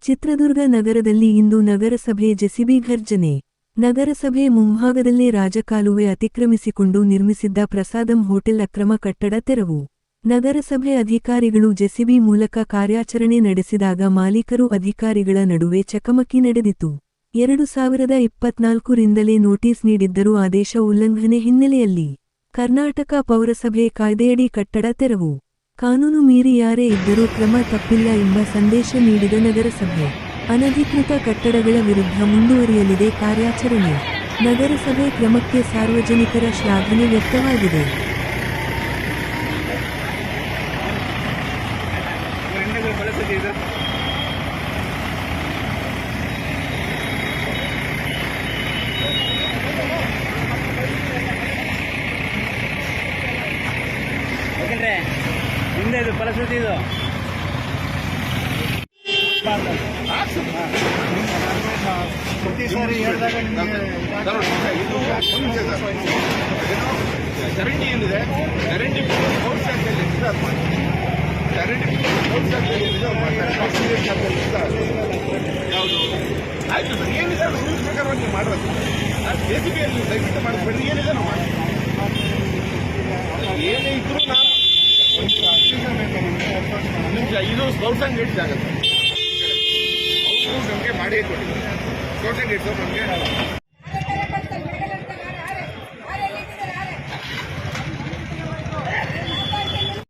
ಚಿತ್ರದುರ್ಗ ನಗರದಲ್ಲಿ ಇಂದು ನಗರಸಭೆ ಜೆಸಿಬಿ ಘರ್ಜನೆ. ನಗರಸಭೆ ಮುಂಭಾಗದಲ್ಲೇ ರಾಜಕಾಲುವೆ ಅತಿಕ್ರಮಿಸಿಕೊಂಡು ನಿರ್ಮಿಸಿದ್ದ ಪ್ರಸಾದಂ ಹೋಟೆಲ್ ಅಕ್ರಮ ಕಟ್ಟಡ ತೆರವು. ನಗರಸಭೆ ಅಧಿಕಾರಿಗಳು ಜೆಸಿಬಿ ಮೂಲಕ ಕಾರ್ಯಾಚರಣೆ ನಡೆಸಿದಾಗ ಮಾಲೀಕರು ಅಧಿಕಾರಿಗಳ ನಡುವೆ ಚಕಮಕಿ ನಡೆದಿತು. 2024 ರಿಂದಲೇ ನೋಟಿಸ್ ನೀಡಿದ್ದರೂ ಆದೇಶ ಉಲ್ಲಂಘನೆ ಹಿನ್ನೆಲೆಯಲ್ಲಿ ಕರ್ನಾಟಕ ಪೌರಸಭೆ ಕಾಯ್ದೆಯಡಿ ಕಟ್ಟಡ ತೆರವು. ಕಾನೂನು ಮೀರಿ ಯಾರೇ ಇದ್ದರೂ ಕ್ರಮ ತಪ್ಪಿಲ್ಲ ಎಂಬ ಸಂದೇಶ ನೀಡಿದ ನಗರಸಭೆ. ಅನಧಿಕೃತ ಕಟ್ಟಡಗಳ ವಿರುದ್ಧ ಮುಂದುವರಿಯಲಿದೆ ಕಾರ್ಯಾಚರಣೆ. ನಗರಸಭೆ ಕ್ರಮಕ್ಕೆ ಸಾರ್ವಜನಿಕರ ಶ್ಲಾಘನೆ ವ್ಯಕ್ತವಾಗಿದೆ. ಹಿಂದೆ ಇದು ಫಲಶ್ರುತಿ ಇದು ಪ್ರತಿ ಸಾರಿ ಹೇಳಿದಾಗ ಚರಂಡಿ ಏನಿದೆ, ಚರಂಡಿ ಯಾವುದು ಆಯ್ತು ಸರ್, ಏನಿದೆ ರೂಲ್ಸ್ ಪ್ರಕಾರವಾಗಿ ನೀವು ಮಾಡೋದು. ಬೇಸಿಗೆಯಲ್ಲಿ ದಯವಿಟ್ಟು ಮಾಡಿಸ್ಬೇಡಿ, ಏನಿದೆ ನಾವು ಮಾಡಿ ಏನೇ ಇದ್ರು ನಾನು ನಿಮಿಷ ಇದು ಸ್ಕೌಟ್ಸ್ ಅಂಡ್ ಗೈಡ್ಸ್ ಆಗುತ್ತೆ. ಅವರು ನಮಗೆ ಮಾಡಿ ಕೊಟ್ಟಿದ್ದಾರೆ. ಸ್ಕೌಟ್ಸ್ ಅಂಡ್ ಗೈಡ್ಸ್ ನಮಗೆ